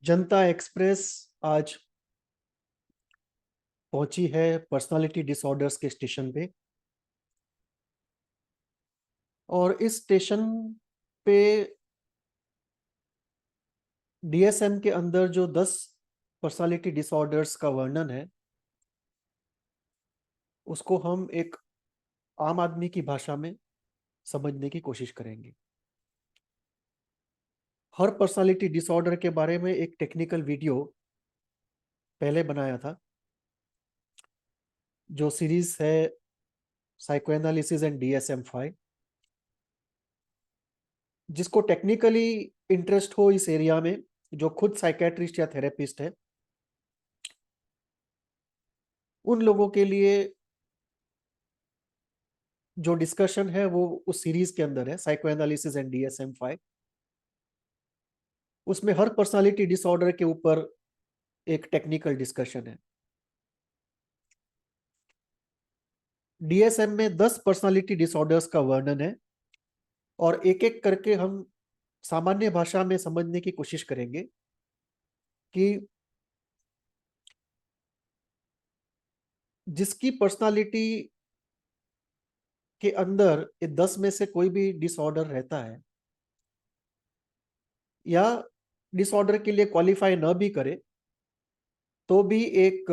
जनता express आज पहुंची है पर्सनालिटी डिसऑर्डर्स के स्टेशन पे। और इस स्टेशन पे डीएसएम के अंदर जो 10 पर्सनालिटी डिसऑर्डर्स का वर्णन है, उसको हम एक आम आदमी की भाषा में समझने की कोशिश करेंगे। हर पर्सनालिटी डिसऑर्डर के बारे में एक टेक्निकल वीडियो पहले बनाया था, जो सीरीज है साइकोएनालिसिस एंड डीएसएम-5। जिसको टेक्निकली इंटरेस्ट हो इस एरिया में, जो खुद साइकेट्रिस्ट या थेरेपिस्ट है, उन लोगों के लिए जो डिस्कशन है वो उस सीरीज के अंदर है, साइकोएनालिसिस एंड डीएसएम-5। उसमें हर पर्सनालिटी डिसऑर्डर के ऊपर एक टेक्निकल डिस्कशन है। डीएसएम में 10 पर्सनालिटी डिसऑर्डर्स का वर्णन है, और एक एक करके हम सामान्य भाषा में समझने की कोशिश करेंगे कि जिसकी पर्सनालिटी के अंदर ये 10 में से कोई भी डिसऑर्डर रहता है, या डिसऑर्डर के लिए क्वालिफाई न भी करे, तो भी एक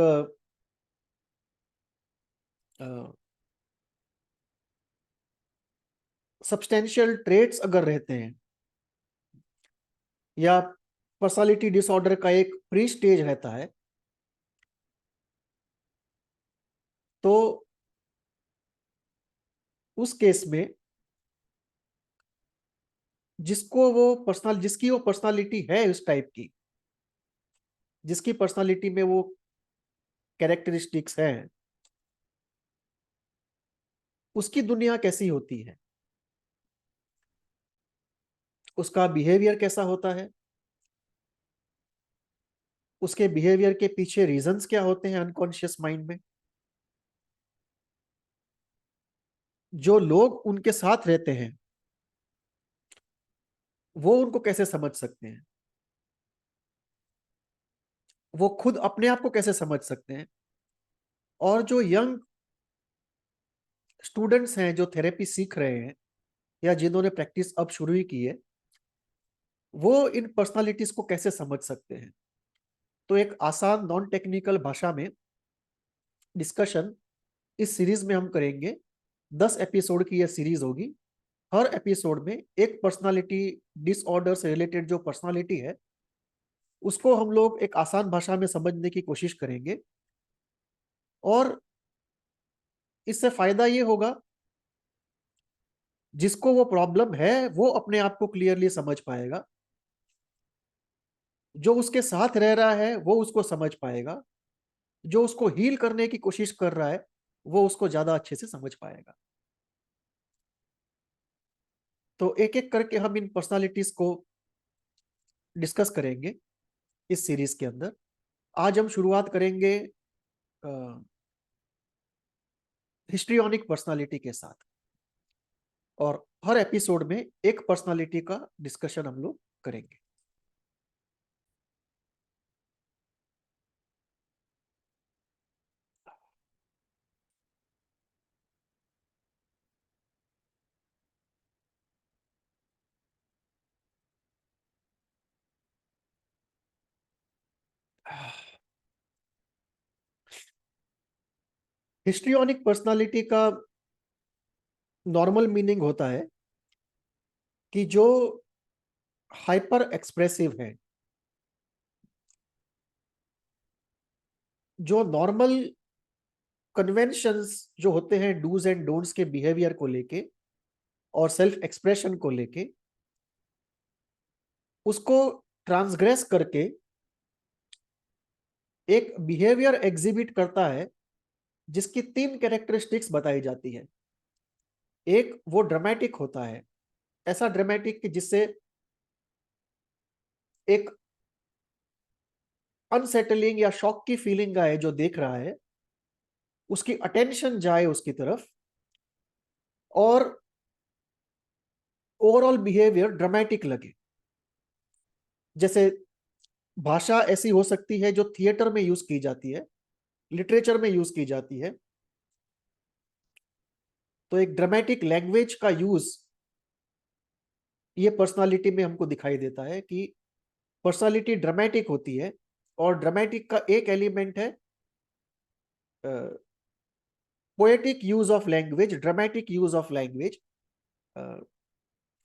सब्सटेंशियल ट्रेट्स अगर रहते हैं, या पर्सनालिटी डिसऑर्डर का एक प्री स्टेज रहता है, तो उस केस में जिसकी वो पर्सनालिटी है उस टाइप की, जिसकी पर्सनालिटी में वो कैरेक्टरिस्टिक्स हैं, उसकी दुनिया कैसी होती है, उसका बिहेवियर कैसा होता है, उसके बिहेवियर के पीछे रीजंस क्या होते हैं अनकॉन्शियस माइंड में, जो लोग उनके साथ रहते हैं वो उनको कैसे समझ सकते हैं, वो खुद अपने आप को कैसे समझ सकते हैं, और जो यंग स्टूडेंट्स हैं जो थेरेपी सीख रहे हैं, या जिन्होंने प्रैक्टिस अब शुरू ही की है, वो इन पर्सनालिटीज को कैसे समझ सकते हैं। तो एक आसान नॉन टेक्निकल भाषा में डिस्कशन इस सीरीज में हम करेंगे। 10 एपिसोड की यह सीरीज होगी। हर एपिसोड में एक पर्सनालिटी डिसऑर्डर से रिलेटेड जो पर्सनालिटी है, उसको हम लोग एक आसान भाषा में समझने की कोशिश करेंगे। और इससे फायदा ये होगा, जिसको वो प्रॉब्लम है वो अपने आप को क्लियरली समझ पाएगा, जो उसके साथ रह रहा है वो उसको समझ पाएगा, जो उसको हील करने की कोशिश कर रहा है वो उसको ज्यादा अच्छे से समझ पाएगा। तो एक एक करके हम इन पर्सनालिटीज को डिस्कस करेंगे इस सीरीज के अंदर। आज हम शुरुआत करेंगे हिस्ट्रियोनिक पर्सनालिटी के साथ, और हर एपिसोड में एक पर्सनालिटी का डिस्कशन हम लोग करेंगे। हिस्ट्रियोनिक पर्सनालिटी का नॉर्मल मीनिंग होता है कि जो हाइपर एक्सप्रेसिव है, जो नॉर्मल कन्वेंशंस जो होते हैं डूज एंड डोंट्स के बिहेवियर को लेके और सेल्फ एक्सप्रेशन को लेके, उसको ट्रांसग्रेस करके एक बिहेवियर एग्जिबिट करता है, जिसकी 3 कैरेक्टरिस्टिक्स बताई जाती है। एक, वो ड्रामेटिक होता है, ऐसा ड्रामेटिक कि जिससे एक अनसेटलिंग या शॉक की फीलिंग आए, जो देख रहा है उसकी अटेंशन जाए उसकी तरफ, और ओवरऑल बिहेवियर ड्रामेटिक लगे। जैसे भाषा ऐसी हो सकती है जो थिएटर में यूज की जाती है, लिटरेचर में यूज की जाती है। तो एक ड्रामेटिक लैंग्वेज का यूज ये पर्सनालिटी में हमको दिखाई देता है कि पर्सनालिटी ड्रामेटिक होती है, और ड्रामेटिक का एक एलिमेंट है poetic use of language, dramatic use of language,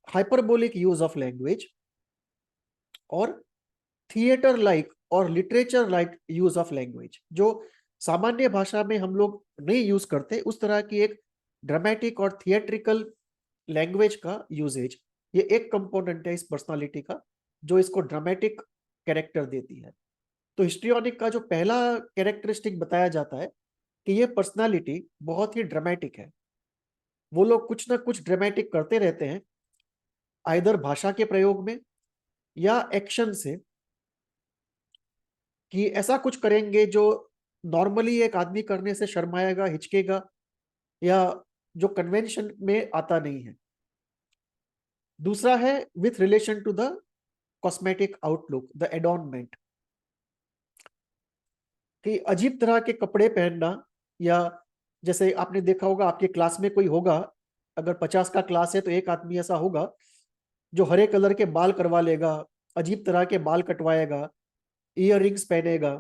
hyperbolic use of language, और थिएटर लाइक और literature like use of language. जो सामान्य भाषा में हम लोग नहीं यूज करते, उस तरह की एक ड्रामेटिक और थिएट्रिकल लैंग्वेज का यूजेज, ये एक कंपोनेंट है इस पर्सनालिटी का जो इसको ड्रामेटिक कैरेक्टर देती है। तो हिस्ट्रियोनिक का जो पहला कैरेक्टरिस्टिक बताया जाता है कि ये पर्सनालिटी बहुत ही ड्रामेटिक है। वो लोग कुछ ना कुछ ड्रामेटिक करते रहते हैं, आइदर भाषा के प्रयोग में या एक्शन से, कि ऐसा कुछ करेंगे जो नॉर्मली एक आदमी करने से शर्माएगा, हिचकेगा, या जो कन्वेंशन में आता नहीं है। दूसरा है with relation to the cosmetic outlook, the adornment, कि अजीब तरह के कपड़े पहनना, या जैसे आपने देखा होगा आपके क्लास में कोई होगा, अगर 50 का क्लास है तो एक आदमी ऐसा होगा जो हरे कलर के बाल करवा लेगा, अजीब तरह के बाल कटवाएगा, ईयर रिंग्स पहनेगा,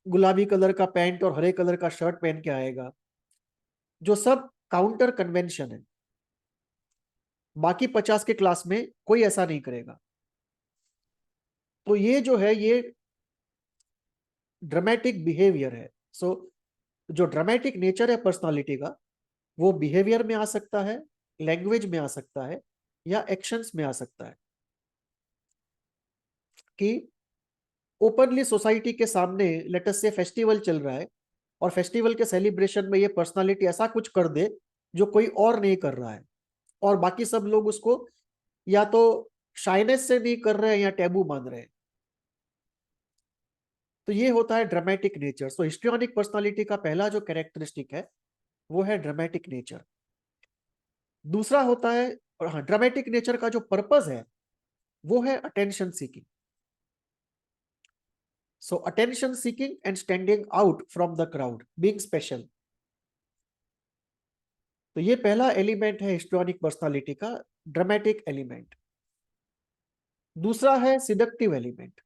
गुलाबी कलर का पैंट और हरे कलर का शर्ट पहन के आएगा, जो सब काउंटर कन्वेंशन है। बाकी 50 के क्लास में कोई ऐसा नहीं करेगा। तो ये जो है ये ड्रामेटिक बिहेवियर है। सो जो ड्रामेटिक नेचर है पर्सनालिटी का, वो बिहेवियर में आ सकता है, लैंग्वेज में आ सकता है, या एक्शंस में आ सकता है। कि ओपनली सोसाइटी के सामने लेट अस से फेस्टिवल चल रहा है, और फेस्टिवल के सेलिब्रेशन में ये पर्सनालिटी ऐसा कुछ कर दे जो कोई और नहीं कर रहा है, और बाकी सब लोग उसको या तो शाइनेस से नहीं कर रहे हैं या टैबू मान रहे हैं। तो ये होता है ड्रामेटिक नेचर। सो हिस्ट्रियोनिक पर्सनालिटी का पहला जो कैरेक्टरिस्टिक है वो है ड्रामेटिक नेचर। दूसरा होता है, और हाँ, ड्रामेटिक नेचर का जो पर्पस है वो है attention seeking. So attention seeking and standing out from the crowd, being special. तो ये पहला एलिमेंट है हिस्ट्रियोनिक पर्सनालिटी का, ड्रामेटिक एलिमेंट। दूसरा है सिडक्टिव एलिमेंट,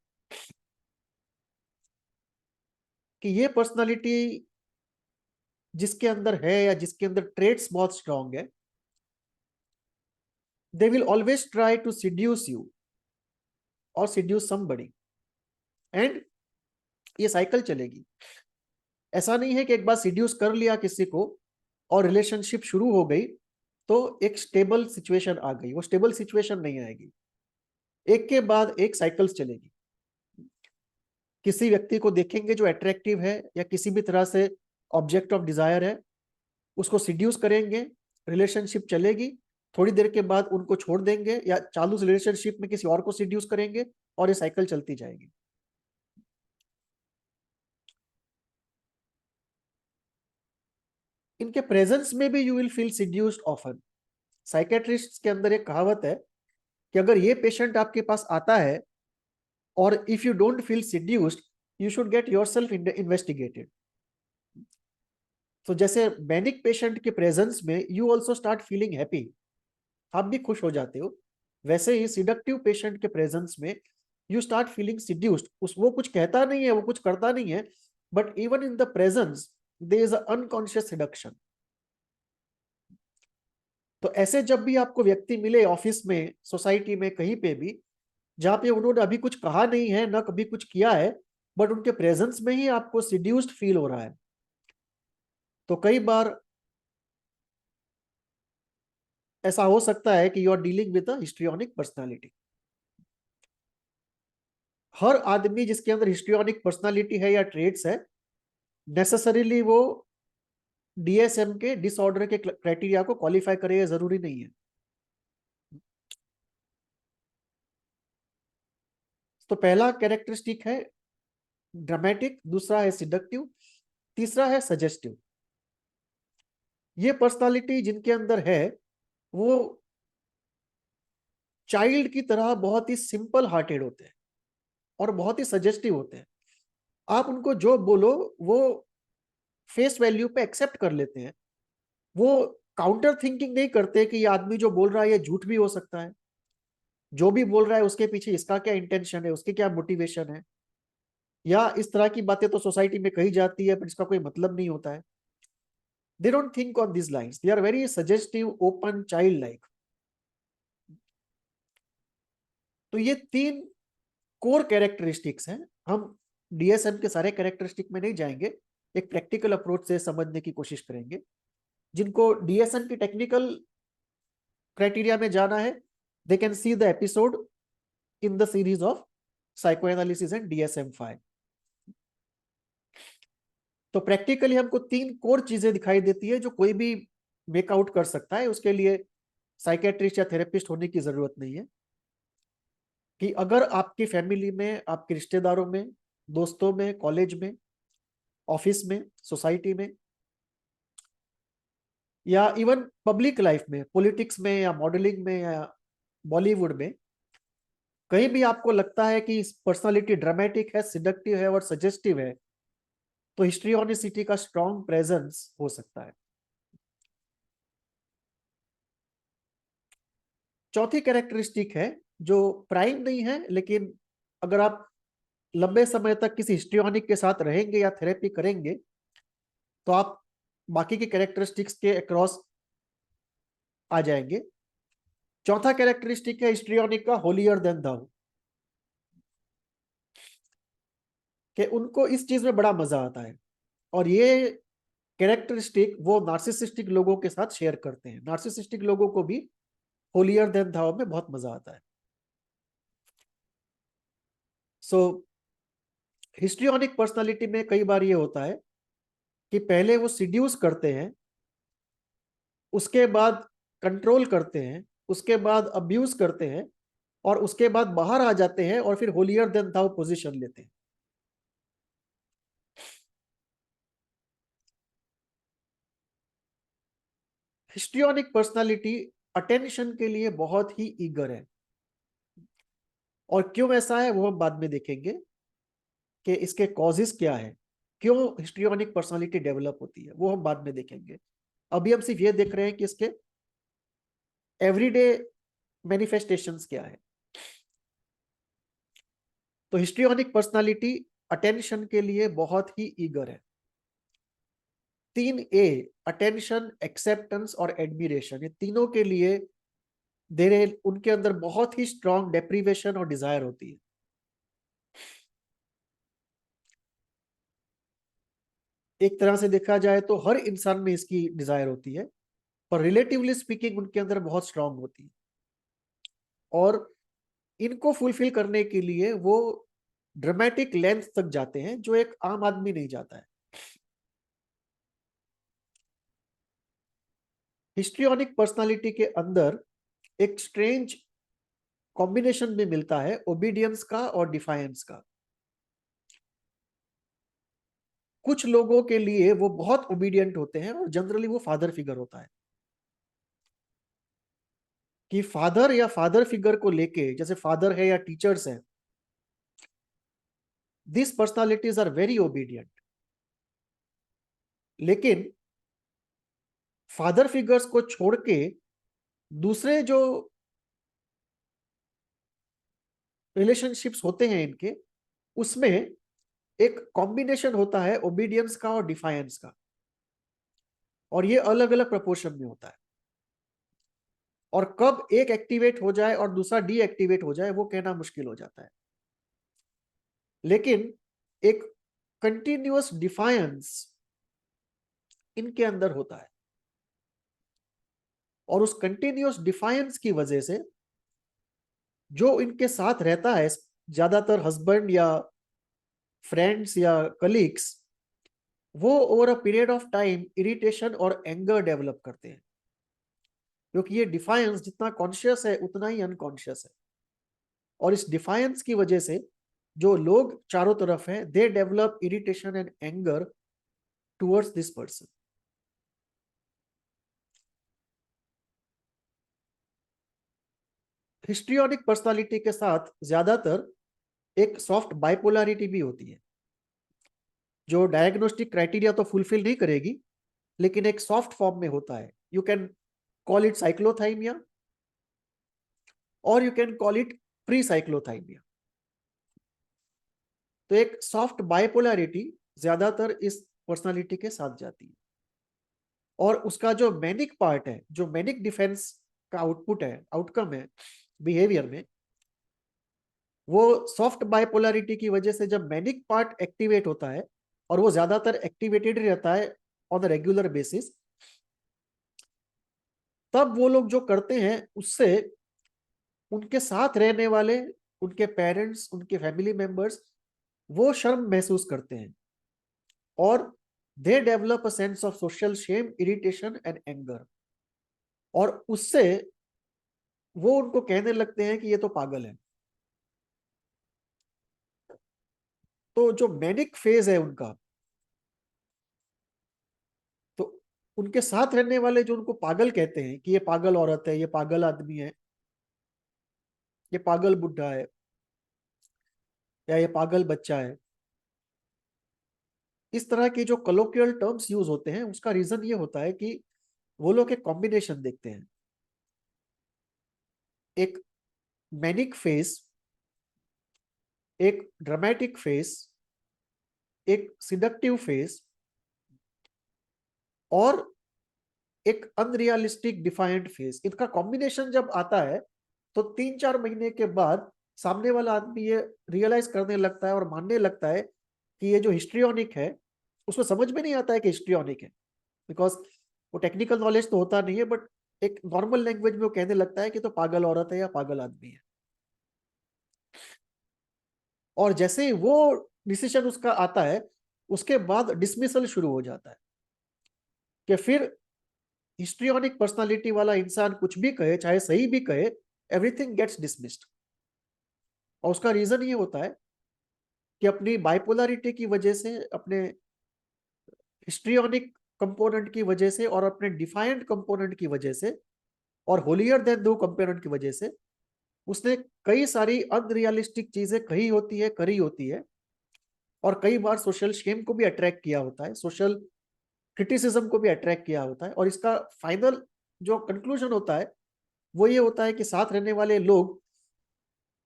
कि ये पर्सनालिटी जिसके अंदर है या जिसके अंदर ट्रेड्स बहुत स्ट्रांग है, they will always try to seduce you और सिड्यूस समबडी, एंड ये साइकिल चलेगी। ऐसा नहीं है कि एक बार सिड्यूस कर लिया किसी को और रिलेशनशिप शुरू हो गई तो एक स्टेबल सिचुएशन आ गई, वो स्टेबल सिचुएशन नहीं आएगी। एक के बाद एक साइकिल्स चलेगी। किसी व्यक्ति को देखेंगे जो अट्रैक्टिव है या किसी भी तरह से ऑब्जेक्ट ऑफ डिजायर है, उसको सिड्यूस करेंगे, रिलेशनशिप चलेगी, थोड़ी देर के बाद उनको छोड़ देंगे या चालू रिलेशनशिप में किसी और को सिड्यूस करेंगे, और ये साइकिल चलती जाएगी। इनके प्रेजेंस में भी you will feel seduced often. Psychiatrist के अंदर एक कहावत है कि अगर ये पेशेंट आपके पास आता है और if you don't feel seduced, you should get yourself investigated. तो जैसे मैनिक पेशेंट के प्रेजेंस में you also start feeling happy, आप भी खुश हो जाते हो, वैसे ही सिडक्टिव पेशेंट के प्रेजेंस में यू स्टार्ट फीलिंग सिड्यूस्ड। उस वो कुछ कहता नहीं है, वो कुछ करता नहीं है, but even in the presence there is unconscious seduction. तो ऐसे जब भी आपको व्यक्ति मिले ऑफिस में, सोसाइटी में, कहीं पे भी, जहां पे उन्होंने अभी कुछ कहा नहीं है ना कभी कुछ किया है, बट उनके प्रेजेंस में ही आपको सिड्यूस्ड फील हो रहा है, तो कई बार ऐसा हो सकता है कि you are dealing with a histrionic personality. हर आदमी जिसके अंदर हिस्ट्रियोनिक पर्सनालिटी है या ट्रेड्स है, नेसेसरीली वो डीएसएम के डिसऑर्डर के क्राइटेरिया को क्वालिफाई करे, जरूरी नहीं है। तो पहला कैरेक्टरिस्टिक है ड्रामेटिक, दूसरा है सिडक्टिव, तीसरा है सजेस्टिव। ये पर्सनालिटी जिनके अंदर है वो चाइल्ड की तरह बहुत ही सिंपल हार्टेड होते हैं और बहुत ही सजेस्टिव होते हैं। आप उनको जो बोलो वो फेस वैल्यू पे एक्सेप्ट कर लेते हैं। वो काउंटर थिंकिंग नहीं करते कि ये आदमी जो बोल रहा है ये झूठ भी हो सकता है, जो भी बोल रहा है उसके पीछे इसका क्या इंटेंशन है, उसकी क्या मोटिवेशन है, या इस तरह की बातें तो सोसाइटी में कही जाती है पर इसका कोई मतलब नहीं होता है। They don't think on this lines, they are very suggestive, open, child like. तो ये 3 कोर कैरेक्टरिस्टिक्स हैं। हम डीएसएम के सारे कैरेक्टरिस्टिक में नहीं जाएंगे, एक प्रैक्टिकल अप्रोच से समझने की कोशिश करेंगे। जिनको डीएसएम की टेक्निकल क्राइटेरिया में जाना है, they can see the episode in the series of psychoanalysis and DSM five. तो प्रैक्टिकली हमको 3 कोर चीजें दिखाई देती है जो कोई भी मेकआउट कर सकता है। उसके लिए साइकेट्रिस्ट या थेरेपिस्ट होने की जरूरत नहीं है। कि अगर आपकी फैमिली में, आपके रिश्तेदारों में, दोस्तों में, कॉलेज में, ऑफिस में, सोसाइटी में, या इवन पब्लिक लाइफ में, पॉलिटिक्स में या मॉडलिंग में या बॉलीवुड में, कहीं भी आपको लगता है कि पर्सनालिटी ड्रामेटिक है, सिडक्टिव है और सजेस्टिव है, तो हिस्ट्रियोनिसिटी का स्ट्रॉन्ग प्रेजेंस हो सकता है। चौथी कैरेक्टरिस्टिक है जो प्राइम नहीं है, लेकिन अगर आप लंबे समय तक किसी हिस्ट्रियोनिक के साथ रहेंगे या थेरेपी करेंगे तो आप बाकी के कैरेक्टरिस्टिक्स के अक्रॉस आ जाएंगे। चौथा कैरेक्टरिस्टिक है हिस्ट्रियोनिक का, होलियर देन दाउ, कि उनको इस चीज में बड़ा मजा आता है। और ये कैरेक्टरिस्टिक वो नार्सिसिस्टिक लोगों के साथ शेयर करते हैं। नार्सिसिस्टिक लोगों को भी होलियर देन दाउ में बहुत मजा आता है। सो हिस्ट्रियोनिक पर्सनालिटी में कई बार ये होता है कि पहले वो सिड्यूस करते हैं, उसके बाद कंट्रोल करते हैं, उसके बाद अब्यूज करते हैं, और उसके बाद बाहर आ जाते हैं और फिर होलियर देन दाउ पोजीशन लेते हैं। हिस्ट्रियोनिक पर्सनालिटी अटेंशन के लिए बहुत ही ईगर है। और क्यों ऐसा है वो हम बाद में देखेंगे कि इसके कॉजेस क्या है, क्यों हिस्ट्रियोनिक पर्सनालिटी डेवलप होती है, वो हम बाद में देखेंगे। अभी हम सिर्फ ये देख रहे हैं कि इसके एवरीडे मैनिफेस्टेशंस क्या है। तो हिस्ट्रियोनिक पर्सनालिटी अटेंशन के लिए बहुत ही ईगर है। 3 ए, अटेंशन, एक्सेप्टेंस और एडमिरेशन, ये तीनों के लिए देरे उनके अंदर बहुत ही स्ट्रॉन्ग डेप्रीवेशन और डिजायर होती है। एक तरह से देखा जाए तो हर इंसान में इसकी डिजायर होती है, पर रिलेटिवली स्पीकिंग उनके अंदर बहुत स्ट्रांग होती है। और इनको फुलफिल करने के लिए वो ड्रामेटिक लेंथ तक जाते हैं जो एक आम आदमी नहीं जाता है। हिस्ट्रियोनिक पर्सनालिटी के अंदर एक स्ट्रेंज कॉम्बिनेशन भी मिलता है ओबीडियंस का और डिफायंस का। कुछ लोगों के लिए वो बहुत ओबीडियंट होते हैं और जनरली वो फादर फिगर होता है। कि फादर या फादर फिगर को लेके, जैसे फादर है या टीचर्स हैं, this personalities are very obedient. लेकिन फादर फिगर्स को छोड़ के दूसरे जो रिलेशनशिप्स होते हैं इनके, उसमें एक कॉम्बिनेशन होता है ओबीडियंस का और डिफायंस का, और ये अलग अलग प्रपोर्शन में होता है। और कब एक एक्टिवेट हो जाए और दूसरा डीएक्टिवेट हो जाए वो कहना मुश्किल हो जाता है। लेकिन एक कंटिन्यूअस डिफायंस इनके अंदर होता है, और उस कंटिन्यूअस डिफायंस की वजह से जो इनके साथ रहता है, ज्यादातर हस्बैंड या फ्रेंड्स या कलीग्स, वो over a period of time irritation और एंगर डेवलप करते हैं। क्योंकि ये डिफायंस जितना कॉन्शियस है उतना ही अनकॉन्शियस है। और इस डिफायंस की वजह से जो लोग चारों तरफ हैं, they develop irritation and anger towards this person. Histrionic personality के साथ ज्यादातर एक सॉफ्ट बाइपोलरिटी भी होती है, जो डायग्नोस्टिक क्राइटेरिया तो फुलफिल नहीं करेगी, लेकिन एक सॉफ्ट फॉर्म में होता है. You can call it cyclothymia और you can call it pre cyclothymia. तो एक सॉफ्ट बाइपोलरिटी ज्यादातर इस पर्सनालिटी के साथ जाती है, और उसका जो मैनिक पार्ट है, जो मैनिक डिफेंस का आउटपुट है, आउटकम है बिहेवियर में, वो सॉफ्ट बाइपोलरिटी की वजह से जब मैनिक पार्ट एक्टिवेट होता है, और वो ज्यादातर एक्टिवेटेड रहता है ऑन अ रेगुलर बेसिस, तब वो लोग जो करते हैं उससे उनके साथ रहने वाले, उनके पेरेंट्स, उनके फैमिली मेंबर्स, वो शर्म महसूस करते हैं, और they develop a sense of social shame, irritation and anger, और उससे वो उनको कहने लगते हैं कि ये तो पागल है. तो जो मैनिक फेज है उनका, तो उनके साथ रहने वाले जो उनको पागल कहते हैं कि ये पागल औरत है, ये पागल आदमी है, ये पागल बुढ़ा है, या ये पागल बच्चा है, इस तरह के जो कलोकियल टर्म्स यूज होते हैं, उसका रीजन ये होता है कि वो लोग एक कॉम्बिनेशन देखते हैं. एक मैनिक फेस, एक ड्रामेटिक फेस, एक सिडक्टिव फेस, और एक अनरियलिस्टिक डिफाइंट फेस. इनका कॉम्बिनेशन जब आता है, तो 3-4 महीने के बाद सामने वाला आदमी ये रियलाइज करने लगता है और मानने लगता है कि ये जो हिस्ट्रियोनिक है, उसको समझ में नहीं आता है कि हिस्ट्रियोनिक है, बिकॉज वो टेक्निकल नॉलेज तो होता नहीं है, बट एक नॉर्मल लैंग्वेज में वो कहने लगता है कि तो पागल औरत है या पागल आदमी है. और जैसे ही वो डिसीजन उसका आता है, उसके बाद डिसमिसल शुरू हो जाता है, कि फिर हिस्ट्रियोनिक पर्सनालिटी वाला इंसान कुछ भी कहे, चाहे सही भी कहे, एवरीथिंग गेट्स डिसमिस्ड. और उसका रीजन ये होता है कि अपनी बाइपोलरिटी की वजह से, अपने हिस्ट्रियोनिक कंपोनेंट की वजह से, और अपने डिफाइंड कंपोनेंट की वजह से, और होलियर देन दो कंपोनेंट की वजह से, उसने कई सारी अनरियलिस्टिक चीजें कही होती है, करी होती है, और कई बार सोशल शेम को भी अट्रैक्ट किया होता है, सोशल क्रिटिसिज्म को भी अट्रैक्ट किया होता है. और इसका फाइनल जो कंक्लूजन होता है, वो ये होता है कि साथ रहने वाले लोग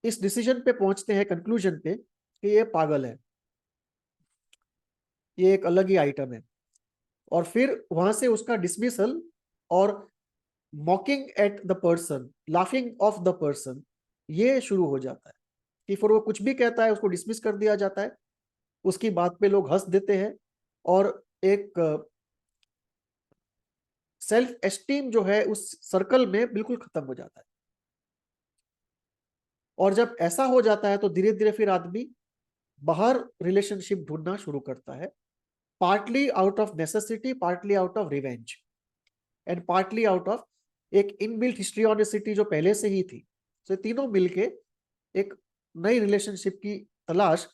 इस डिसीजन पे पहुंचते हैं, कंक्लूजन पे, कि ये पागल है, ये एक अलग ही आइटम है. और फिर वहां से उसका डिसमिसल और मॉकिंग at the person, laughing of the person, ये शुरू हो जाता है. कि फिर वो कुछ भी कहता है उसको डिसमिस कर दिया जाता है, उसकी बात पे लोग हंस देते हैं, और एक सेल्फ एस्टीम जो है उस सर्कल में बिल्कुल खत्म हो जाता है. और जब ऐसा हो जाता है, तो धीरे धीरे फिर आदमी बाहर रिलेशनशिप ढूंढना शुरू करता है, partly out of necessity, partly out of revenge, and partly out of एक इनबिल्ट हिस्ट्रियोनिसिटी जो पहले से ही थी. तो तीनों मिलके एक नई रिलेशनशिप की तलाश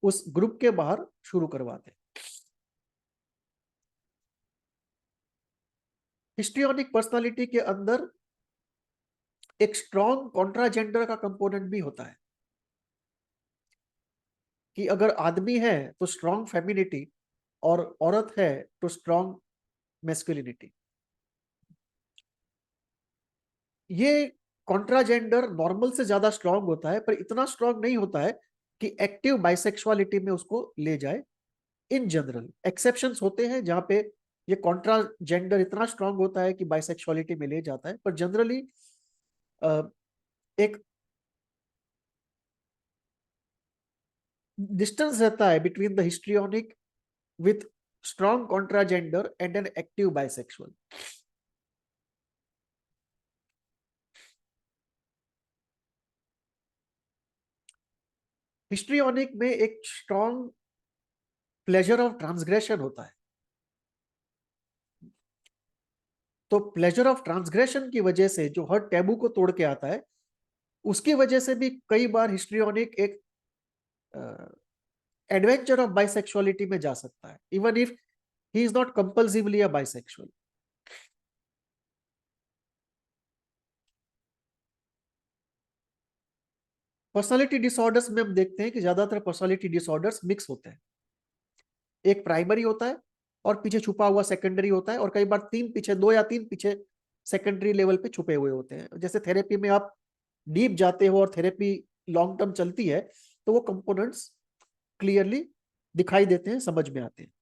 उस ग्रुप के बाहर शुरू करवाते हैं. हिस्ट्रियोनिक पर्सनालिटी के अंदर एक स्ट्रॉन्ग कॉन्ट्राजेंडर का कंपोनेंट भी होता है, कि अगर आदमी है तो स्ट्रॉन्ग फेमिनिटी, और औरत है तो स्ट्रॉन्ग मेस्कुलिनिटी. ये कॉन्ट्राजेंडर नॉर्मल से ज्यादा स्ट्रॉन्ग होता है, पर इतना स्ट्रॉन्ग नहीं होता है कि एक्टिव बाइसेक्सुअलिटी में उसको ले जाए. इन जनरल एक्सेप्शंस होते हैं जहां पे ये कॉन्ट्राजेंडर इतना स्ट्रॉन्ग होता है कि बाइसेक्सुअलिटी में ले जाता है, पर जनरली एक डिस्टेंस रहता है between the histrionic with strong contragender and an active bisexual. Histrionic में एक स्ट्रॉन्ग प्लेजर ऑफ ट्रांसग्रेशन होता है. तो प्लेजर ऑफ ट्रांसग्रेशन की वजह से जो हर टैबू को तोड़ के आता है, उसकी वजह से भी कई बार हिस्ट्रियोनिक एक एडवेंचर ऑफ बाइसेक्सुअलिटी में जा सकता है, even if he is not compulsively a bisexual. Personality disorders में हम देखते हैं कि ज्यादातर पर्सनालिटी डिसऑर्डर्स मिक्स होते हैं। एक प्राइमरी होता है और पीछे छुपा हुआ सेकेंडरी होता है, और कई बार तीन पीछे, दो या तीन पीछे सेकेंडरी लेवल पे छुपे हुए होते हैं। जैसे थेरेपी में आप डीप जाते हो और थेरेपी लॉन्ग टर्म चलती है, तो वो कंपोनेंट्स क्लियरली दिखाई देते हैं, समझ में आते हैं।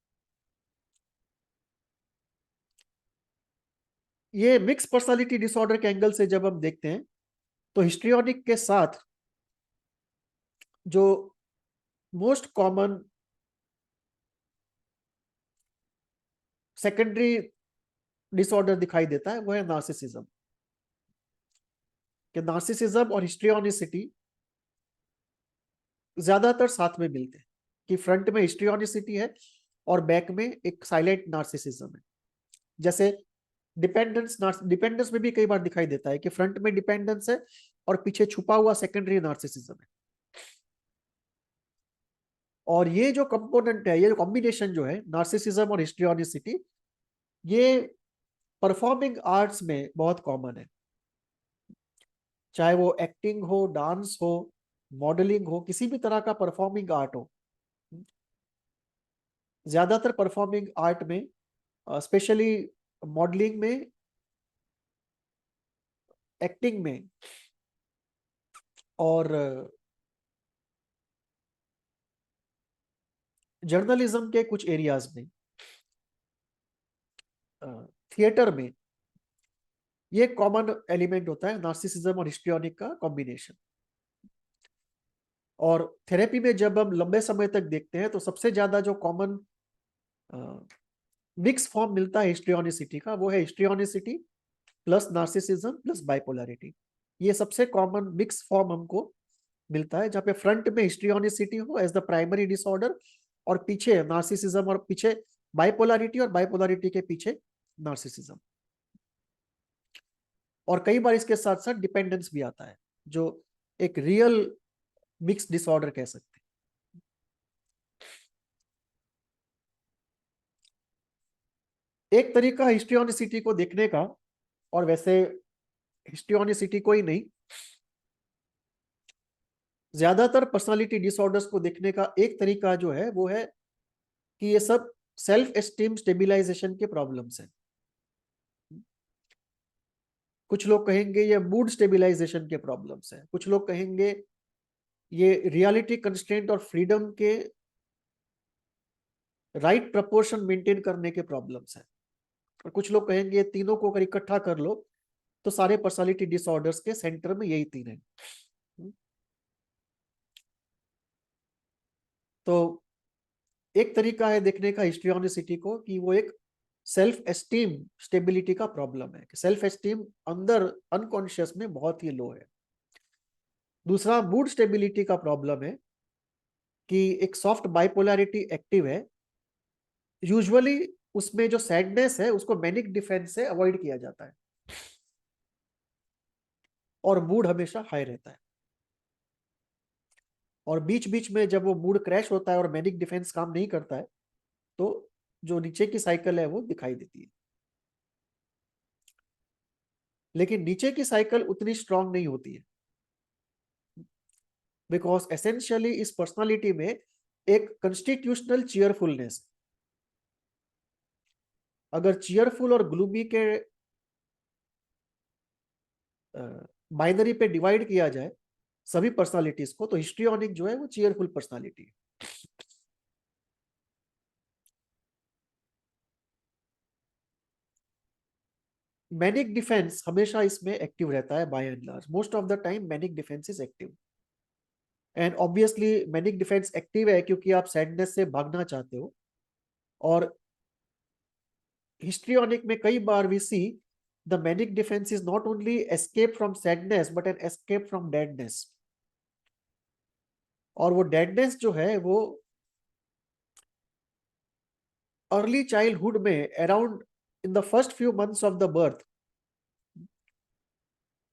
ये मिक्स पर्सनालिटी डिसऑर्डर के एंगल से जब हम देखते हैं, तो हिस्ट्रियोनिक के साथ जो मोस्ट कॉमन सेकेंडरी डिसऑर्डर दिखाई देता है वो है नार्सिसिज्म। कि नार्सिसिज्म और हिस्ट्रियोनिसिटी ज्यादातर साथ में मिलते हैं, कि फ्रंट में हिस्ट्रियोनिसिटी है और बैक में एक साइलेंट नार्सिसिज्म है। जैसे डिपेंडेंस में भी कई बार दिखाई देता है कि फ्रंट में डिपेंडेंस है और पीछे छुपा हुआ सेकेंडरी नार्सिसिज्म है। और ये जो कंपोनेंट है, ये जो कॉम्बिनेशन जो है नार्सिसिज्म और हिस्ट्रियोनिसिटी, ये परफॉर्मिंग आर्ट्स में बहुत कॉमन है। चाहे वो एक्टिंग हो, डांस हो, मॉडलिंग हो, किसी भी तरह का परफॉर्मिंग आर्ट हो। ज्यादातर परफॉर्मिंग आर्ट में, स्पेशली मॉडलिंग में, एक्टिंग में और जर्नलिज्म के कुछ एरियाज में, थिएटर में, ये कॉमन एलिमेंट होता है नार्सिसिज्म और हिस्ट्रियोनिक का कॉम्बिनेशन। और थेरेपी में जब हम लंबे समय तक देखते हैं, तो सबसे ज्यादा जो कॉमन मिक्स फॉर्म मिलता है हिस्ट्रियोनिसिटी का, वो है हिस्ट्रियोनिसिटी प्लस नार्सिसिज्म प्लस बाइपोलैरिटी। ये सबसे कॉमन मिक्स फॉर्म हमको मिलता है, जहाँ पे फ्रंट में हिस्ट्रियोनिसिटी हो एज द प्राइमरी डिसऑर्डर, और पीछे नार्सिसिज्म, और पीछे बाइपोलैरिटी, और बाइपोलैरिटी के पीछे नार्सिसिज्म। और कई बार इसके साथ साथ डिपेंडेंस भी आता है, जो एक रियल मिक्स डिसऑर्डर कह सकते हैं। एक तरीका हिस्ट्रियोनिसिटी को देखने का, और वैसे हिस्ट्रियोनिसिटी को ही नहीं, ज्यादातर पर्सनालिटी डिसऑर्डर्स को देखने का एक तरीका जो है वो है कि ये सब सेल्फ एस्टीम स्टेबिलाईजेशन के प्रॉब्लम्स हैं। कुछ लोग कहेंगे ये मूड स्टेबिलाईजेशन के प्रॉब्लम्स हैं, कुछ लोग कहेंगे ये रियलिटी कंस्ट्रेंट और फ्रीडम के राइट प्रपोर्शन मेंटेन करने के प्रॉब्लम्स हैं, और कुछ लोग कहेंगे ये तीनों को अगर इकट्ठा कर लो तो सारे पर्सनालिटी डिसऑर्डर्स के सेंटर में यही तीन है। तो एक तरीका है देखने का हिस्ट्रियोनिसिटी को कि वो एक सेल्फ एस्टीम स्टेबिलिटी का प्रॉब्लम है, कि सेल्फ एस्टीम अंदर अनकॉन्शियस में बहुत ही लो है। दूसरा मूड स्टेबिलिटी का प्रॉब्लम है, कि एक सॉफ्ट बाइपोलैरिटी एक्टिव है, यूजुअली उसमें जो सैडनेस है उसको मैनिक डिफेंस से अवॉइड किया जाता है, और मूड हमेशा हाई रहता है। और बीच बीच में जब वो मूड क्रैश होता है और मैनिक डिफेंस काम नहीं करता है, तो जो नीचे की साइकिल है वो दिखाई देती है। लेकिन नीचे की साइकिल उतनी स्ट्रांग नहीं होती है, बिकॉज एसेंशियली इस पर्सनालिटी में एक कंस्टिट्यूशनल चीयरफुलनेस, अगर चीयरफुल और ग्लूमी के बाइनरी पे डिवाइड किया जाए सभी पर्सनालिटीज को, तो हिस्ट्रियोनिक जो है वो चीयरफुल पर्सनालिटी है। मैनिक डिफेंस हमेशा इसमें एक्टिव रहता है, by and large most of the time manic defence is active. And obviously manic defence active है क्योंकि आप सैडनेस से भागना चाहते हो। और हिस्ट्रियोनिक में कई बार we see the manic defence is not only escape from sadness but an escape from deadness. और वो डेडनेस जो है वो अर्ली चाइल्डहुड में, around in the first few months of the birth,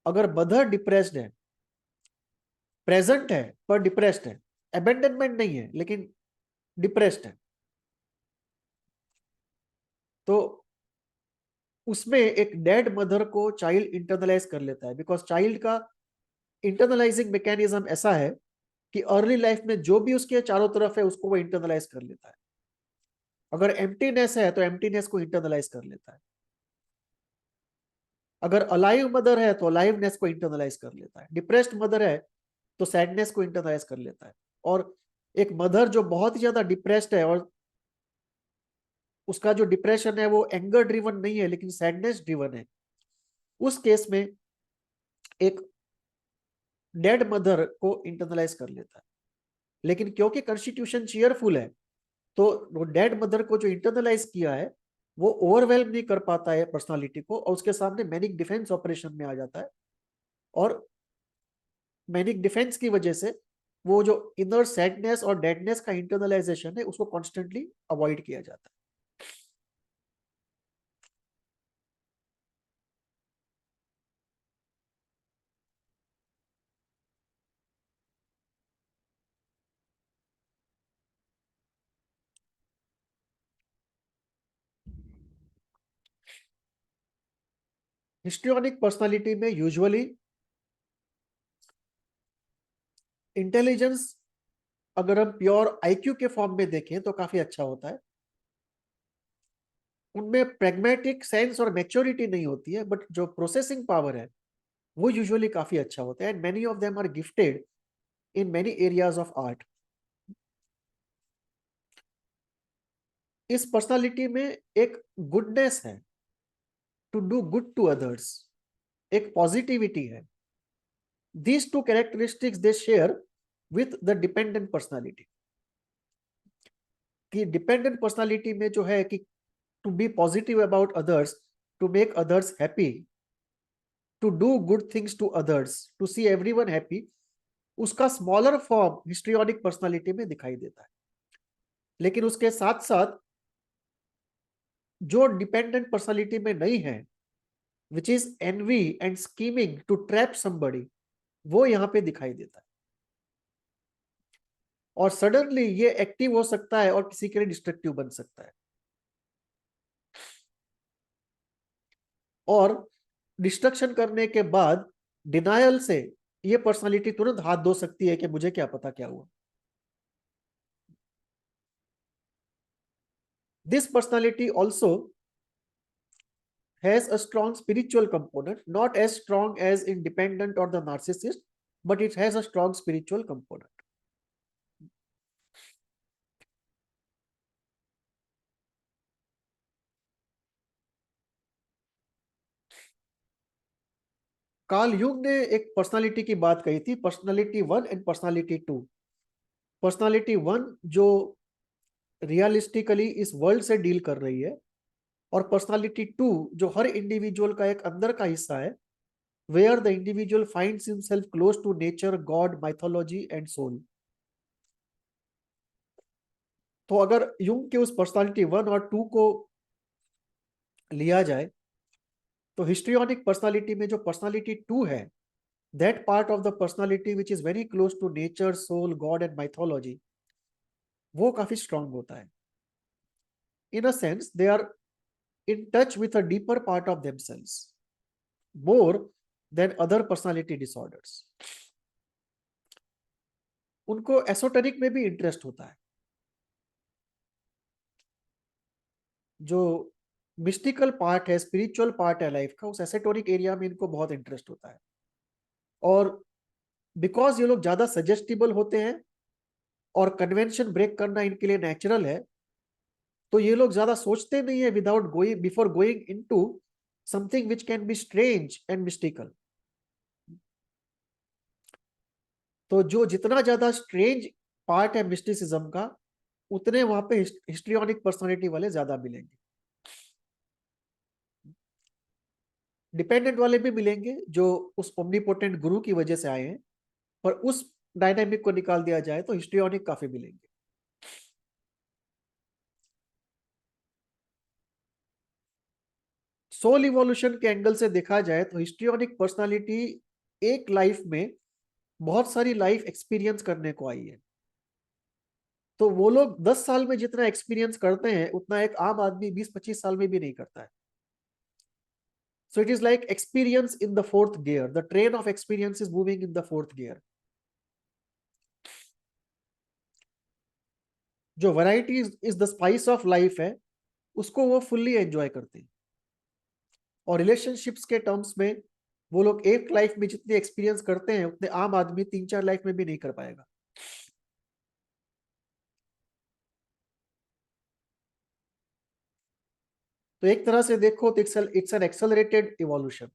अगर मदर डिप्रेस्ड है, प्रेजेंट है पर डिप्रेस्ड है, अबेंडनमेंट नहीं है लेकिन डिप्रेस्ड है, तो उसमें एक डेड मदर को चाइल्ड इंटरनलाइज कर लेता है, बिकॉज चाइल्ड का इंटरनलाइजिंग मैकेनिज्म ऐसा है कि अर्ली लाइफ में जो भी उसके चारों तरफ है उसको वो इंटरनलाइज कर लेता है। अगर एम्प्टीनेस है तो एम्प्टीनेस को इंटरनलाइज कर लेता है। अगर अलाइव मदर है तो अलाइवनेस को इंटरनलाइज कर लेता है। डिप्रेस्ड मदर है तो सैडनेस को इंटरनलाइज कर लेता है। और एक मदर जो बहुत ही ज्यादा डिप्रेस्ड है और उसका जो डिप्रेशन है वो एंगर ड्रिवन नहीं है लेकिन सैडनेस ड्रिवन है, उस केस में एक डेड मदर को इंटरनलाइज कर लेता है। लेकिन क्योंकि कॉन्स्टिट्यूशन चीयरफुल है तो वो डेड मदर को जो इंटरनलाइज किया है वो ओवरवेल्म नहीं कर पाता है पर्सनालिटी को और उसके सामने मैनिक डिफेंस ऑपरेशन में आ जाता है। और मैनिक डिफेंस की वजह से वो जो इनर सैडनेस और डेडनेस का इंटरनलाइजेशन है उसको कॉन्स्टेंटली अवॉइड किया जाता है। हिस्ट्रियोनिक पर्सनालिटी में यूजुअली इंटेलिजेंस अगर हम प्योर आईक्यू के फॉर्म में देखें तो काफी अच्छा होता है। उनमें प्रेग्मेटिक सेंस और मैच्योरिटी नहीं होती है, बट जो प्रोसेसिंग पावर है वो यूजुअली काफी अच्छा होता है। And many of them are gifted in many areas of art. इस पर्सनालिटी में एक गुडनेस है, to do good to others, एक पॉजिटिविटी है। These two characteristics they share with the dependent personality. कि डिपेंडेंट पर्सनालिटी में जो है कि to be positive about others, to make others happy, to do good things to others, to see everyone happy, उसका smaller form histrionic personality में दिखाई देता है। लेकिन उसके साथ साथ जो डिपेंडेंट पर्सनालिटी में नहीं है, which is envy and scheming to trap somebody, वो यहां पे दिखाई देता है। और सडनली ये एक्टिव हो सकता है और किसी के लिए डिस्ट्रक्टिव बन सकता है। और डिस्ट्रक्शन करने के बाद डिनायल से ये पर्सनालिटी तुरंत हाथ धो सकती है कि मुझे क्या पता क्या हुआ। This personality also has a strong spiritual component, not as strong as independent or the narcissist, but it has a strong spiritual component. Carl Jung ने एक पर्सनालिटी की बात कही थी, personality one and personality two. Personality one जो realistically इस world से deal कर रही है, और पर्सनालिटी टू जो हर इंडिविजुअल का एक अंदर का हिस्सा है, where the individual finds himself close to nature, god, mythology and soul. तो अगर युंग के उस पर्सनालिटी वन और टू को लिया जाए तो हिस्ट्रियोनिक पर्सनालिटी में जो पर्सनालिटी टू है, that part of the personality which is very close to nature, soul, god and mythology, वो काफी स्ट्रांग होता है। In a sense they are in touch with a deeper part of themselves more than other personality disorders. उनको esoteric में भी interest होता है। जो मिस्टिकल पार्ट है, स्पिरिचुअल पार्ट है लाइफ का, उस एसोटेरिक एरिया में इनको बहुत इंटरेस्ट होता है। और बिकॉज ये लोग ज्यादा सजेस्टिबल होते हैं और कन्वेंशन ब्रेक करना इनके लिए नेचुरल है, तो ये लोग ज्यादा सोचते नहीं है without going before going into something which can be strange and mystical. तो जो जितना ज्यादा स्ट्रेंज पार्ट है मिस्टिसिज्म का, उतने वहां पे हिस्ट्रियोनिक पर्सनालिटी वाले ज्यादा मिलेंगे। डिपेंडेंट वाले भी मिलेंगे जो उस ओमनीपोटेंट गुरु की वजह से आए हैं, पर उस डायनामिक को निकाल दिया जाए तो हिस्ट्रियोनिक काफी मिलेंगे। सोल इवोल्यूशन के एंगल से देखा जाए तो हिस्ट्रियोनिक पर्सनालिटी एक लाइफ में बहुत सारी लाइफ एक्सपीरियंस करने को आई है। तो वो लोग 10 साल में जितना एक्सपीरियंस करते हैं उतना एक आम आदमी 20-25 साल में भी नहीं करता है। So it is like experience in the fourth gear. The train of experience is moving in the fourth gear. जो variety is the spice of life है, उसको वो फुल्ली एंजॉय करते हैं। और रिलेशनशिप्स के टर्म्स में वो लोग एक लाइफ में जितने एक्सपीरियंस करते हैं उतने आम आदमी 3-4 लाइफ में भी नहीं कर पाएगा। तो एक तरह से देखो तो इट्स एन एक्सेलरेटेड इवोल्यूशन।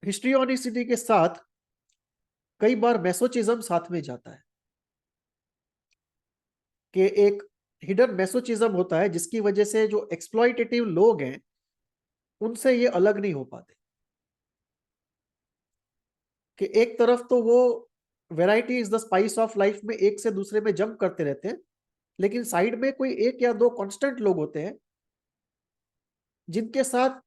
हिस्ट्रियोनिसिटी के साथ कई बार मैसोचिज्म साथ में जाता है कि एक हिडन मैसोचिज्म होता है जिसकी वजह से जो एक्सप्लॉइटेटिव लोग हैं उनसे ये अलग नहीं हो पाते। कि एक तरफ तो वो variety is the spice of life में एक से दूसरे में जंप करते रहते हैं, लेकिन साइड में कोई एक या दो कांस्टेंट लोग होते हैं जिनके साथ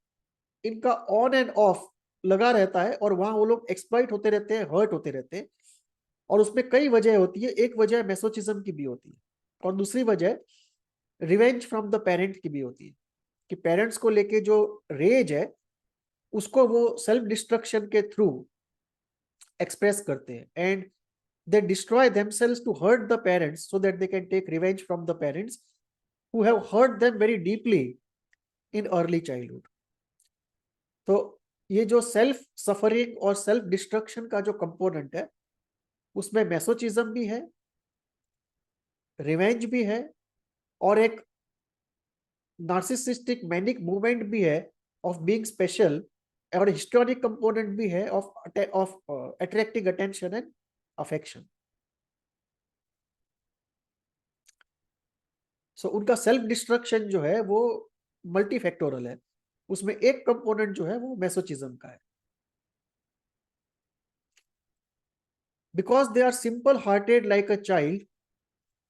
इनका ऑन एंड ऑफ लगा रहता है और वहां वो लोग एक्सप्लॉइट होते रहते हैं, हर्ट होते रहते हैं। और उसमें कई वजह होती है। एक वजह मैसोचिज्म की भी होती है और दूसरी वजह रिवेंज फ्रॉम द पेरेंट की भी होती है कि पेरेंट्स को लेके जो रेज है उसको वो सेल्फ डिस्ट्रक्शन के थ्रू एक्सप्रेस करते हैं and they destroy themselves to hurt the parents so that they can take revenge from the parents who have hurt them very deeply in early childhood. तो ये जो self suffering और self destruction का जो component है उसमें masochism भी है, रिवेंज भी है और एक नार्सिसिस्टिक मैनिक मूवमेंट भी है ऑफ बीइंग स्पेशल और हिस्टोरिक कंपोनेंट भी है of attracting attention and affection. So उनका सेल्फ डिस्ट्रक्शन जो है वो मल्टीफैक्टोरल है, उसमें एक कंपोनेंट जो है वो मैसोचिज्म का है। Because they are simple hearted like a child,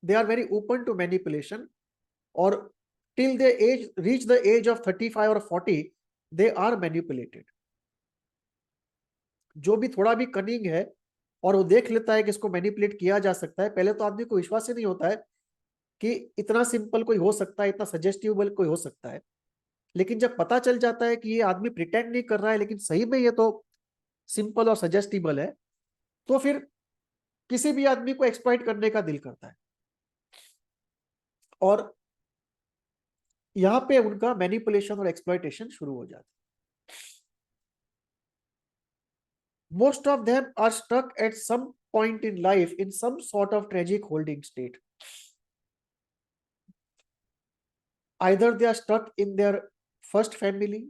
they are very open to manipulation और till they age reach the age of 35 और 40 दे आर मैनिपुलेटेड। जो भी थोड़ा भी कनिंग है और वो देख लेता है कि इसको मैनिपुलेट किया जा सकता है, पहले तो आदमी को विश्वास ही नहीं होता है कि इतना सिंपल कोई हो सकता है, इतना सजेस्टिबल कोई हो सकता है। लेकिन जब पता चल जाता है कि ये आदमी प्रिटेंड नहीं कर रहा है लेकिन सही में ये तो सिंपल और सजेस्टिबल है, तो फिर किसी भी आदमी को एक्सप्लॉइट करने का दिल करता है और यहां पे उनका मैनिपुलेशन और एक्सप्लॉइटेशन शुरू हो जाता है। Most of them are stuck at some point in life in some sort of tragic holding state. Either they are stuck in their first family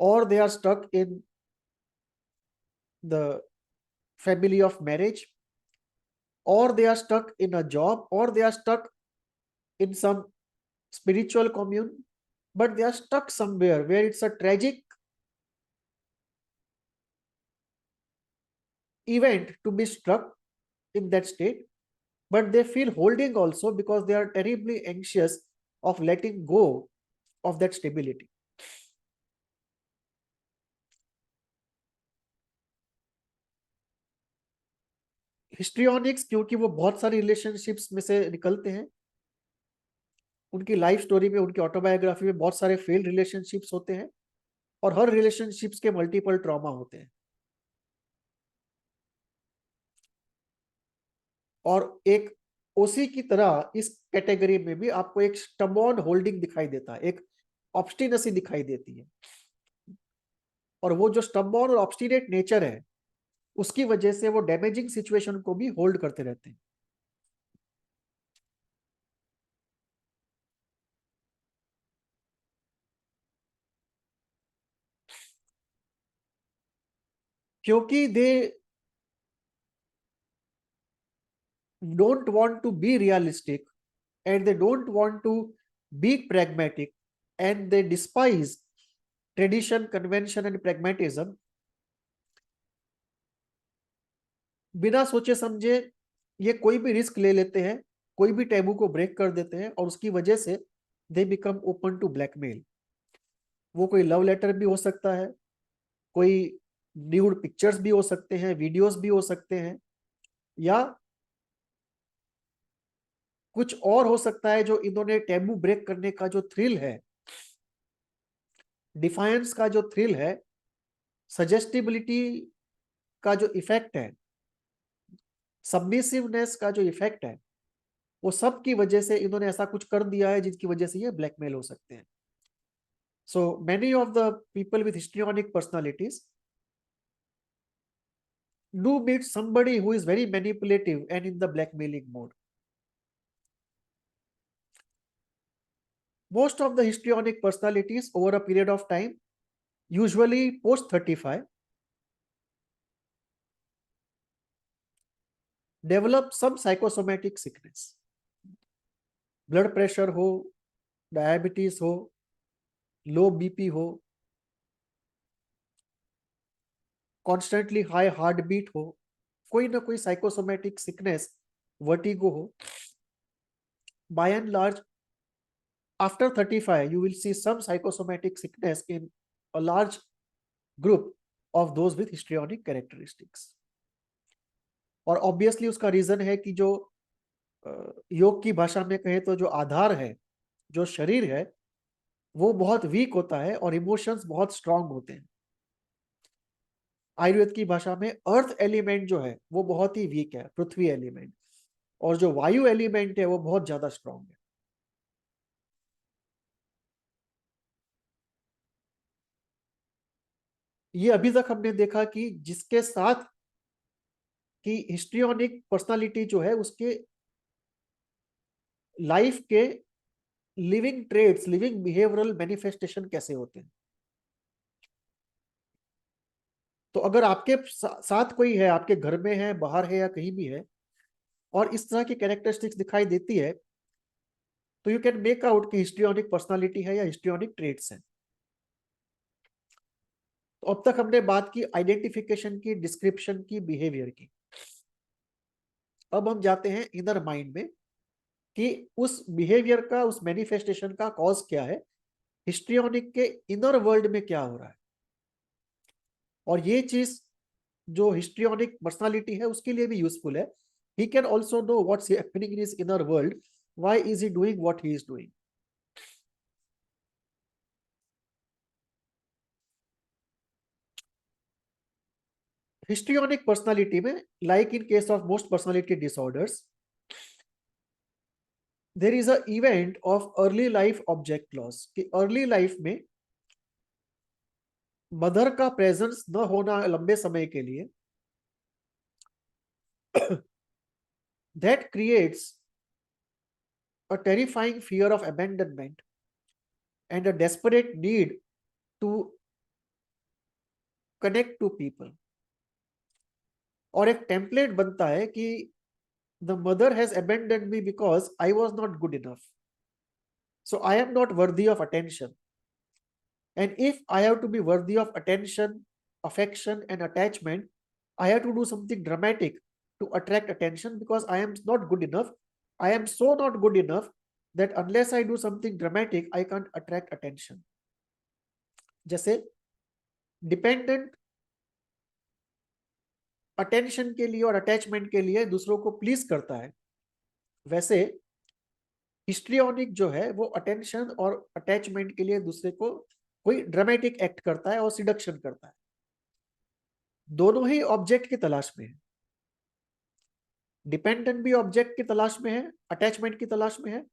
or they are stuck in the family of marriage, or they are stuck in a job, or they are stuck in some spiritual commune, but they are stuck somewhere where it's a tragic event to be struck in that state, but they feel holding also because they are terribly anxious of letting go of that stability. Histrionics क्योंकि वो बहुत सारी relationships में से निकलते हैं, उनकी life story में, उनकी ऑटोबायोग्राफी में बहुत सारे फेल्ड रिलेशनशिप्स होते हैं और हर रिलेशनशिप्स के मल्टीपल ट्रॉमा होते हैं। और एक ओसी की तरह इस कैटेगरी में भी आपको एक स्टबॉर्न होल्डिंग दिखाई देता है, एक ऑब्स्टिनेसी दिखाई देती है। और वो जो स्टबॉर्न और ऑब्स्टिनेट नेचर है उसकी वजह से वो डैमेजिंग सिचुएशन को भी होल्ड करते रहते हैं। क्योंकि दे don't want to be realistic and they don't want to be pragmatic and they despise tradition, convention and pragmatism, बिना सोचे समझे ये कोई भी रिस्क ले लेते हैं, कोई भी टैबू को ब्रेक कर देते हैं और उसकी वजह से they become open to blackmail. वो कोई लव लेटर भी हो सकता है, कोई न्यूड पिक्चर्स भी हो सकते हैं, वीडियोस भी हो सकते हैं, या कुछ और हो सकता है जो इन्होंने टैबू ब्रेक करने का जो थ्रिल है, डिफायंस का जो थ्रिल है, सजेस्टिबिलिटी का जो इफेक्ट है, सबमिसिवनेस का जो इफेक्ट है, वो सब की वजह से इन्होंने ऐसा कुछ कर दिया है जिसकी वजह से ये ब्लैकमेल हो सकते हैं. So many of the people with histrionic personalities do meet somebody who is very manipulative and in the blackmailing mode. Most of the histrionic personalities over a period of time, usually post 35, develop some psychosomatic sickness. Blood pressure हो, diabetes हो, low BP हो, constantly high heart beat हो, कोई ना कोई psychosomatic sickness, vertigo हो. By and large after 35 you will see some psychosomatic sickness in a large group of those with histrionic characteristics. और obviously उसका रीजन है कि जो योग की भाषा में कहें तो जो आधार है, जो शरीर है, वो बहुत वीक होता है और इमोशंस बहुत स्ट्रांग होते हैं. आयुर्वेद की भाषा में अर्थ एलिमेंट जो है वो बहुत ही वीक है, पृथ्वी एलिमेंट, और जो वायु एलिमेंट है वो बहुत ज्यादा स्ट्रांग है. ये अभी तक हमने देखा कि जिसके साथ कि हिस्ट्रियोनिक पर्सनालिटी जो है उसके लाइफ के living traits, living behavioural manifestation कैसे होते हैं. तो अगर आपके साथ कोई है, आपके घर में है, बाहर है या कहीं भी है, और इस तरह की कैरेक्टरिस्टिक्स दिखाई देती है, तो यू कैन मेक आउट कि हिस्ट्रियोनिक पर्सनालिटी है या हिस्ट्रियोनिक ट्रेड्स हैं. तो अब तक हमने बात की आइडेंटिफिकेशन की, डिस्क्रिप्शन की, बिहेवियर की. अब हम जाते हैं इनर माइंड में कि उस बिहेवियर का, उस मैनिफेस्टेशन का कॉज क्या है, हिस्ट्रियोनिक के इनर वर्ल्ड में क्या हो रहा है. और ये चीज जो हिस्ट्रियोनिक पर्सनालिटी है उसके लिए भी यूजफुल है. He can also know what's happening in his inner world, why is he doing what he is doing. Histrionic personality में, like in case of most personality disorders, there is a event of early life object loss. कि early life में mother का presence न होना लंबे समय के लिए, that creates a terrifying fear of abandonment and a desperate need to connect to people. और एक टेम्पलेट बनता है कि the mother has abandoned me because I was not good enough, so I am not worthy of attention, and if I have to be worthy of attention, affection and attachment, I have to do something dramatic to attract attention, because I am not good enough. I am so not good enough that unless I do something dramatic, I can't attract attention. जैसे dependent attention के लिए और attachment के लिए दूसरों को please करता है, वैसे हिस्ट्रियोनिक जो है वो अटेंशन और अटैचमेंट के लिए दूसरे को कोई ड्रामेटिक एक्ट करता है और सिडक्शन करता है. दोनों ही ऑब्जेक्ट की तलाश में है. डिपेंडेंट भी ऑब्जेक्ट की तलाश में है, अटैचमेंट की तलाश में है,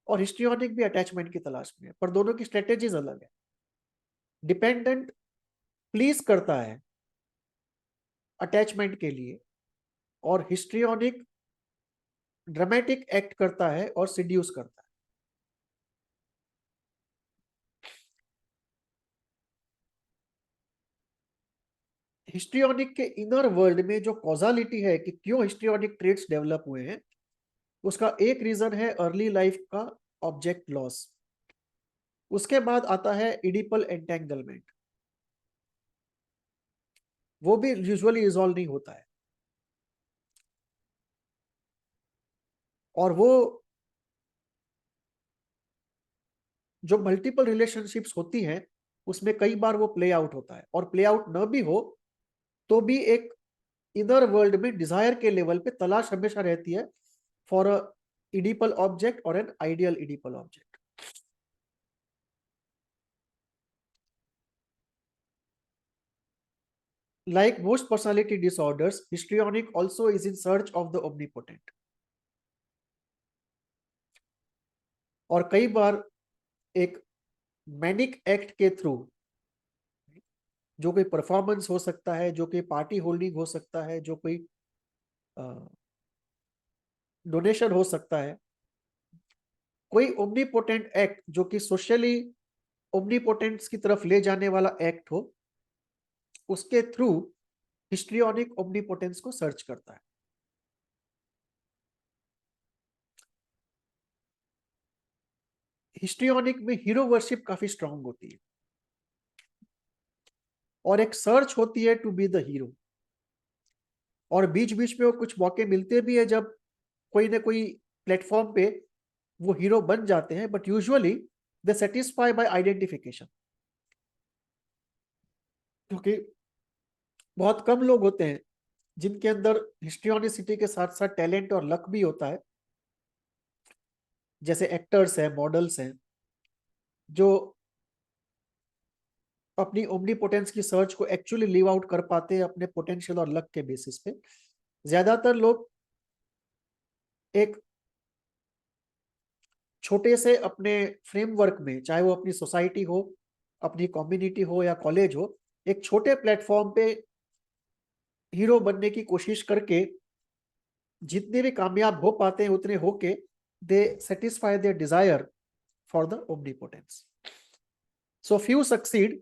और हिस्ट्रियोनिक भी अटैचमेंट की तलाश में है, पर दोनों की स्ट्रेटेजीज अलग है. डिपेंडेंट प्लीज करता है अटैचमेंट के लिए, और हिस्ट्रियोनिक ड्रामेटिक एक्ट करता है और सिड्यूस करता है. हिस्ट्रियोनिक के इनर वर्ल्ड में जो कॉजालिटी है कि क्यों हिस्ट्रियोनिक ट्रेट्स डेवलप हुए हैं, उसका एक रीजन है अर्ली लाइफ का ऑब्जेक्ट लॉस. उसके बाद आता है इडिपल एंटेंगलमेंट. वो भी यूजुअली रिजॉल्व नहीं होता है, और वो जो मल्टीपल रिलेशनशिप्स होती हैं उसमें कई बार वो प्ले आउट होता है, और प्ले आउट न भी हो तो भी एक इनर वर्ल्ड में डिजायर के लेवल पे तलाश हमेशा रहती है for a Oedipal object or an ideal Oedipal object. Like most personality disorders, histrionic also is in search of the omnipotent. और कई बार एक मैनिक एक्ट के थ्रू, जो कोई परफॉर्मेंस हो सकता है, जो कोई पार्टी होल्डिंग हो सकता है, जो कोई डोनेशन हो सकता है, कोई ओमनीपोटेंट एक्ट जो कि सोशली ओमनीपोटेंट्स की तरफ ले जाने वाला एक्ट हो, उसके थ्रू हिस्ट्रियोनिक ओमनीपोटेंस को सर्च करता है. हिस्ट्रियोनिक में हीरो वर्शिप काफी स्ट्रांग होती है और एक सर्च होती है टू बी द हीरो. और बीच बीच में वो कुछ मौके मिलते भी है जब कोई ना कोई प्लेटफॉर्म पे वो हीरो बन जाते हैं, but usually they satisfy by identification. क्योंकि बहुत कम लोग होते हैं जिनके अंदर हिस्ट्रियोनिसिटी के साथ साथ टैलेंट और लक भी होता है. जैसे एक्टर्स हैं, मॉडल्स हैं, जो अपनी ओमनीपोटेंस की सर्च को एक्चुअली लिव आउट कर पाते हैं अपने पोटेंशियल और लक के बेसिस पे. ज्यादातर लोग एक छोटे से अपने फ्रेमवर्क में, चाहे वो अपनी सोसाइटी हो, अपनी कम्युनिटी हो या कॉलेज हो, एक छोटे प्लेटफॉर्म पे हीरो बनने की कोशिश करके जितने भी कामयाब हो पाते हैं उतने होके they satisfy their desire for the omnipotence. So few succeed,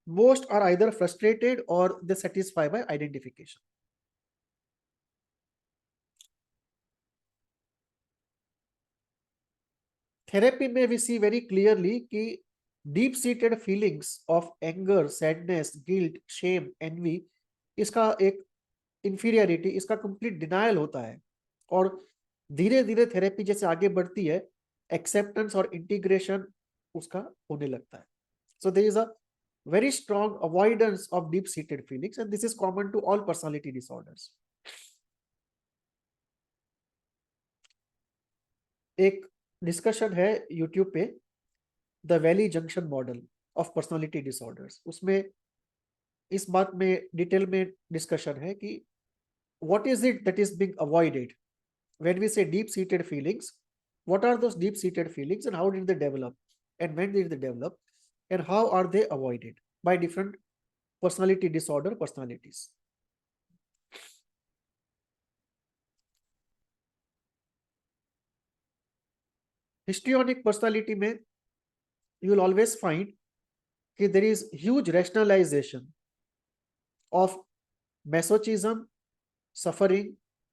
most are either frustrated or they satisfy by identification. Therapy में we see very clearly कि deep seated feelings of anger, sadness, guilt, shame, envy, इसका एक inferiority, इसका complete denial होता है. और धीरे धीरे थेरेपी जैसे आगे बढ़ती है, acceptance और integration उसका होने लगता है. So there is a very strong avoidance of deep seated feelings, and this is common to all personality disorders. एक डिस्कशन है यूट्यूब पे, the valley junction model of personality disorders. उसमें इस बात में डिटेल में डिस्कशन है कि what is it that is being avoided when we say deep seated feelings. What are those deep seated feelings and how did they develop and when did they develop and how are they avoided by different personality disorder personalities. Histrionic personality में you will always find कि there is huge rationalization of masochism, suffering,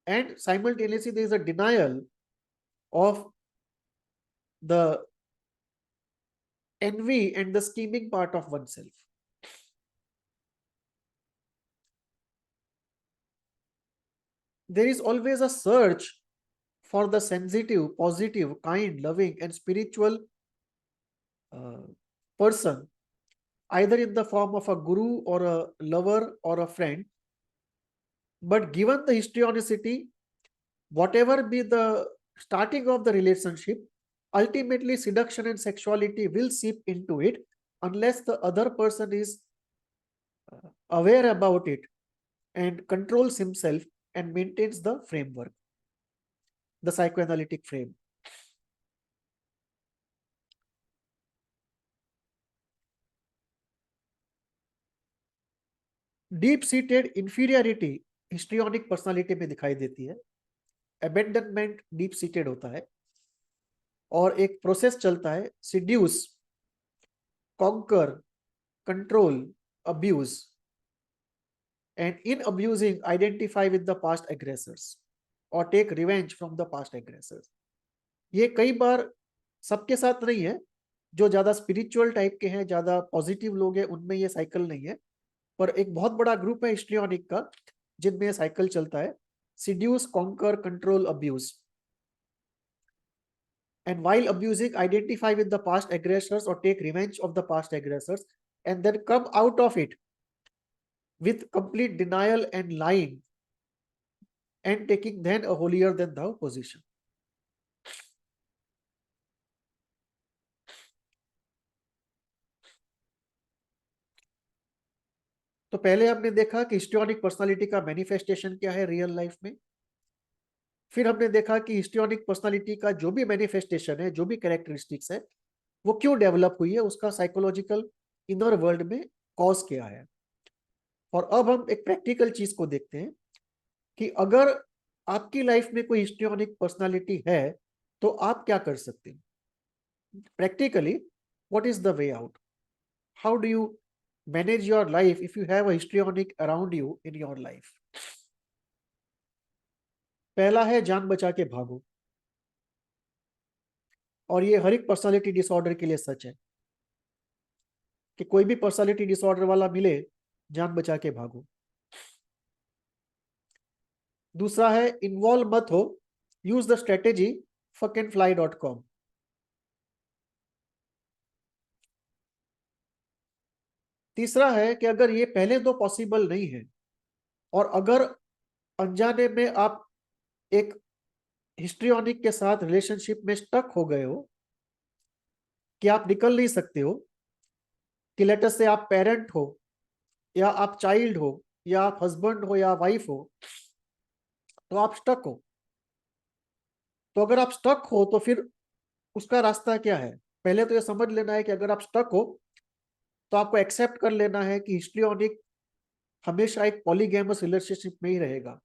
and simultaneously there is a denial of the envy and the scheming part of oneself. There is always a search for the sensitive, positive, kind, loving, and spiritual person, either in the form of a guru or a lover or a friend. But given the histrionicity, whatever be the starting of the relationship, ultimately seduction and sexuality will seep into it unless the other person is aware about it and controls himself and maintains the framework, the psychoanalytic frame. Deep seated inferiority histrionic personality में दिखाई देती है. Abandonment deep seated होता है और एक process चलता है, seduce, conquer, control, abuse, and in abusing identify with the past aggressors or take revenge from the past aggressors. ये कई बार सबके साथ नहीं है. जो ज्यादा स्पिरिचुअल टाइप के हैं, ज्यादा पॉजिटिव लोग हैं, उनमें ये साइकिल नहीं है. पर एक बहुत बड़ा ग्रुप है हिस्ट्रियोनिक का जिनमें ये साइकिल चलता है, seduce, conquer, control, abuse. And while abusing, identify with the past aggressors or take revenge of the past aggressors, and then come out of it with complete denial and lying and taking then a holier than thou position. तो पहले हमने देखा कि histrionic personality का manifestation क्या है real life में। फिर हमने देखा कि हिस्ट्रियोनिक पर्सनालिटी का जो भी मैनिफेस्टेशन है, जो भी कैरेक्टरिस्टिक्स है, वो क्यों डेवलप हुई है, उसका साइकोलॉजिकल इनर वर्ल्ड में कॉज क्या है। और अब हम एक प्रैक्टिकल चीज को देखते हैं कि अगर आपकी लाइफ में कोई हिस्ट्रियोनिक पर्सनालिटी है तो आप क्या कर सकते हैं practically. What is the way out? How do you manage your life if you have a histrionic around you in your life? पहला है जान बचा के भागो, और ये हर एक पर्सनालिटी डिसऑर्डर के लिए सच है कि कोई भी पर्सनालिटी डिसऑर्डर वाला मिले, जान बचा के भागो। दूसरा है इन्वॉल्व मत हो, यूज द स्ट्रेटेजी fuckandfly.com। तीसरा है कि अगर ये पहले तो पॉसिबल नहीं है, और अगर अनजाने में आप एक हिस्ट्रियोनिक के साथ रिलेशनशिप में स्टक हो गए हो कि आप निकल नहीं सकते हो, कि लेटर से आप पेरेंट हो या आप चाइल्ड हो या आप हस्बैंड हो या वाइफ हो, तो आप स्टक हो। तो अगर आप स्टक हो तो फिर उसका रास्ता क्या है? पहले तो ये समझ लेना है कि अगर आप स्टक हो तो आपको एक्सेप्ट कर लेना है कि हिस्ट्रियोनिक हमेशा एक पॉलीगैमस रिलेशनशिप में ही रहेगा।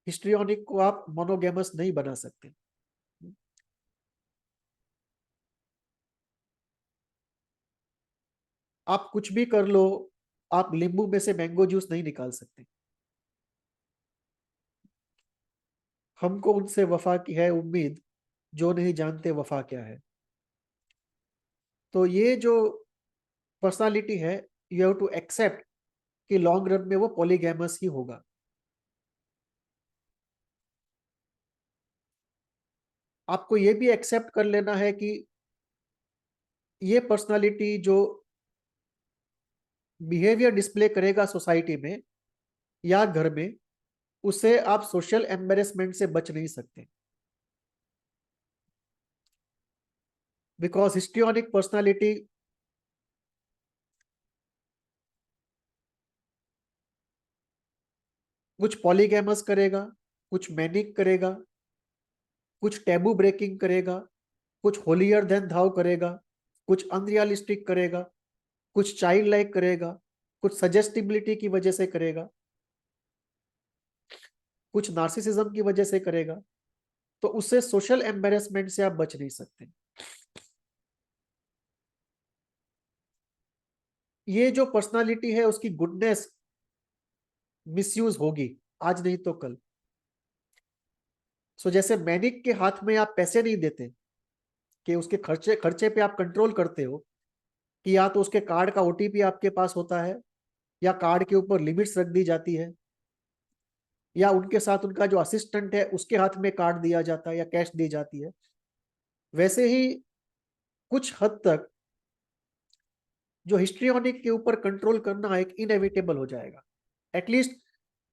हिस्ट्रियोनिक को आप मोनोगैमस नहीं बना सकते। आप कुछ भी कर लो, आप नींबू में से मैंगो जूस नहीं निकाल सकते। हमको उनसे वफा की है उम्मीद जो नहीं जानते वफा क्या है। तो ये जो पर्सनालिटी है, यू हैव टू एक्सेप्ट कि लॉन्ग रन में वो पॉलीगैमस ही होगा। आपको ये भी एक्सेप्ट कर लेना है कि ये पर्सनालिटी जो बिहेवियर डिस्प्ले करेगा सोसाइटी में या घर में, उसे आप सोशल एम्बेरसमेंट से बच नहीं सकते। बिकॉज हिस्ट्रियोनिक पर्सनालिटी कुछ पॉलीगैमस करेगा, कुछ मैनिक करेगा, कुछ टैबू ब्रेकिंग करेगा, कुछ होलियर देन धाव करेगा, कुछ अनरियलिस्टिक करेगा, कुछ चाइल्ड लाइक करेगा, कुछ सजेस्टिबिलिटी की वजह से करेगा, कुछ नार्सिसिज्म की वजह से करेगा। तो उससे सोशल एम्बेरसमेंट से आप बच नहीं सकते। ये जो पर्सनालिटी है उसकी गुडनेस मिसयूज होगी, आज नहीं तो कल। सो जैसे मैनिक के हाथ में आप पैसे नहीं देते कि उसके खर्चे खर्चे पे आप कंट्रोल करते हो, कि या तो उसके कार्ड का ओटीपी आपके पास होता है या कार्ड के ऊपर लिमिट्स रख दी जाती है, या उनके साथ उनका जो असिस्टेंट है उसके हाथ में कार्ड दिया जाता है या कैश दी जाती है। वैसे ही कुछ हद तक जो हिस्ट्रियोनिक के ऊपर कंट्रोल करना एक इनएविटेबल हो जाएगा, at least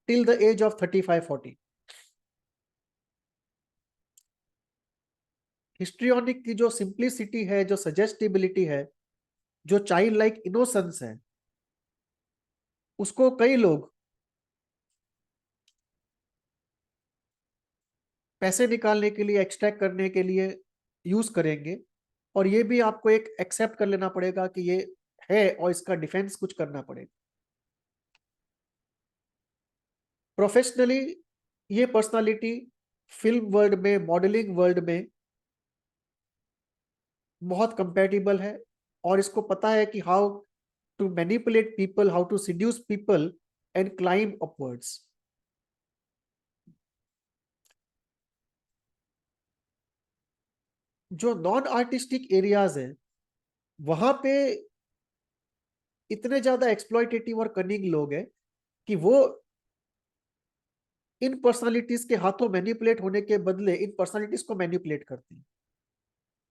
till the age of 35-40। Histrionic की जो सिंप्लिसिटी है, जो सजेस्टिबिलिटी है, जो चाइल्ड लाइक इनोसेंस है, उसको कई लोग पैसे निकालने के लिए, एक्सट्रैक्ट करने के लिए यूज करेंगे। और ये भी आपको एक एक्सेप्ट कर लेना पड़ेगा कि ये है, और इसका डिफेंस कुछ करना पड़ेगा। प्रोफेशनली ये पर्सनालिटी फिल्म वर्ल्ड में, मॉडलिंग वर्ल्ड में बहुत कंपेटिबल है, और इसको पता है कि how to manipulate people, how to seduce people and climb upwards. जो नॉन आर्टिस्टिक एरियाज है, वहां पे इतने ज्यादा एक्सप्लॉइटेटिव और कनिंग लोग हैं कि वो इन पर्सनालिटीज के हाथों मैनिपुलेट होने के बदले इन पर्सनालिटीज को मैनिपुलेट करते हैं।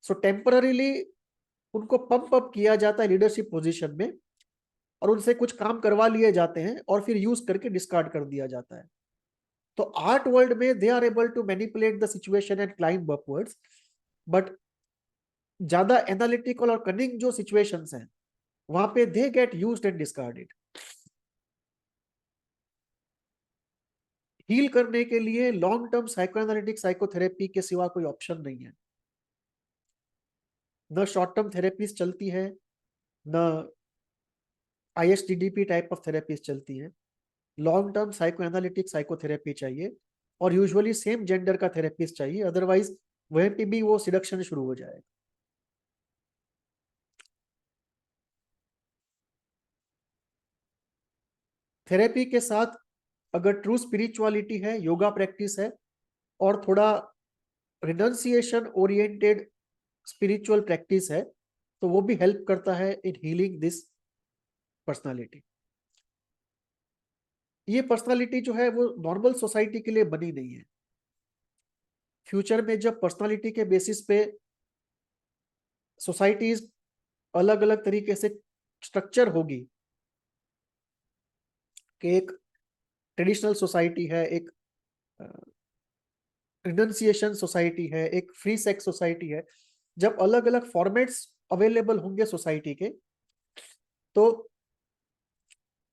सो टेम्पररीली उनको पंप अप किया जाता है लीडरशिप पोजीशन में, और उनसे कुछ काम करवा लिए जाते हैं और फिर यूज करके डिस्कार्ड कर दिया जाता है। तो आर्ट वर्ल्ड में they are able to manipulate the situation and climb upwards, but ज्यादा एनालिटिकल और कनिंग जो सिचुएशंस हैं वहां पे they get used and discarded. Heal करने के लिए लॉन्ग टर्म साइकोएनालिटिक साइकोथेरेपी के सिवा कोई ऑप्शन नहीं है। न शॉर्ट टर्म थेरेपीज चलती है, न ISTDP टाइप ऑफ थेरेपीज चलती है। लॉन्ग टर्म साइकोएनालिटिक साइकोथेरेपी चाहिए, और यूजुअली सेम जेंडर का थेरेपिस्ट चाहिए, अदरवाइज वहीं पे भी वो सिडक्शन शुरू हो जाएगा। थेरेपी के साथ अगर ट्रू स्पिरिचुअलिटी है, योगा प्रैक्टिस है, और थोड़ा रिनंसिएशन ओरिएंटेड स्पिरिचुअल प्रैक्टिस है, तो वो भी हेल्प करता है इन हीलिंग दिस पर्सनालिटी। ये पर्सनालिटी जो है वो नॉर्मल सोसाइटी के लिए बनी नहीं है। फ्यूचर में जब पर्सनालिटी के बेसिस पे सोसाइटीज अलग अलग तरीके से स्ट्रक्चर होगी, कि एक ट्रेडिशनल सोसाइटी है, एक रिनंसिएशन सोसाइटी है, एक फ्री सेक्स सोसाइटी है, जब अलग अलग फॉर्मेट्स अवेलेबल होंगे सोसाइटी के, तो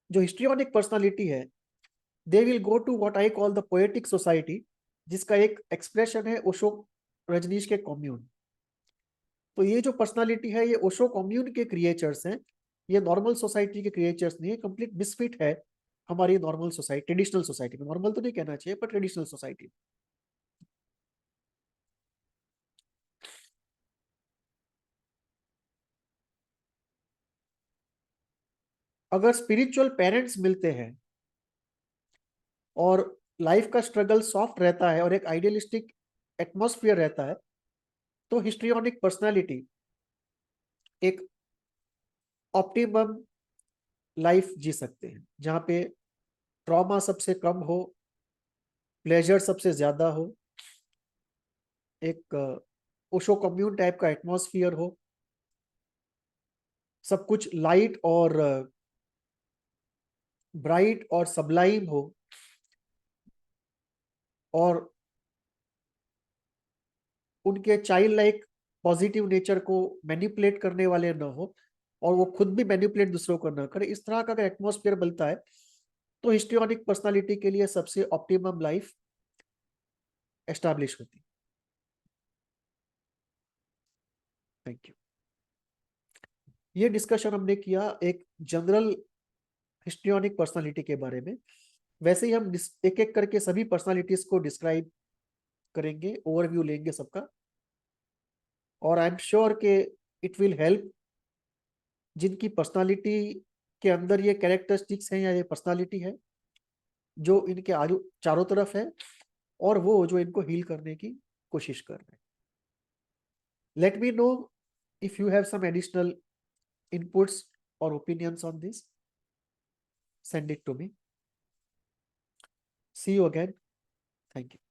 जो हिस्ट्रियोनिक पर्सनालिटी है, they will go to what I call the poetic society, जिसका एक एक्सप्रेशन है ओशो रजनीश के कॉम्यून। तो ये जो पर्सनालिटी है, ये ओशो कॉम्यून के क्रिएचर्स हैं, ये नॉर्मल सोसाइटी के क्रिएचर्स नहीं है, कंप्लीट मिसफिट है हमारी नॉर्मल सोसाइटी, ट्रेडिशनल सोसाइटी में। नॉर्मल तो नहीं कहना चाहिए, पर ट्रेडिशनल सोसाइटी। अगर स्पिरिचुअल पेरेंट्स मिलते हैं और लाइफ का स्ट्रगल सॉफ्ट रहता है और एक आइडियलिस्टिक एटमॉस्फेयर रहता है, तो हिस्ट्रियोनिक पर्सनालिटी एक ऑप्टिमम लाइफ जी सकते हैं, जहाँ पे ट्रॉमा सबसे कम हो, प्लेजर सबसे ज्यादा हो, एक ओशो कम्यून टाइप का एटमॉस्फेयर हो, सब कुछ लाइट और ब्राइट और सबलाइम हो, और उनके चाइल्ड लाइक पॉजिटिव नेचर को मैनिपुलेट करने वाले न हो, और वो खुद भी मैनिपुलेट दूसरों को न करे। इस तरह का अगर एटमॉस्फेयर बनता है, तो हिस्ट्रियोनिक पर्सनालिटी के लिए सबसे ऑप्टिमम लाइफ एस्टैब्लिश होती। Thank you. ये डिस्कशन हमने किया एक जनरल हिस्ट्रियोनिक पर्सनालिटी के बारे में। वैसे ही हम एक एक करके सभी पर्सनालिटीज को डिस्क्राइब करेंगे, ओवरव्यू लेंगे सबका, और आई एम श्योर के इट विल हेल्प जिनकी पर्सनालिटी के अंदर ये कैरेक्टरिस्टिक्स हैं, या ये पर्सनालिटी है जो इनके आजू चारों तरफ है, और वो जो इनको हील करने की कोशिश कर रहे हैं। Let me know if you have some additional inputs or opinions on this. Send it to me. See you again. Thank you.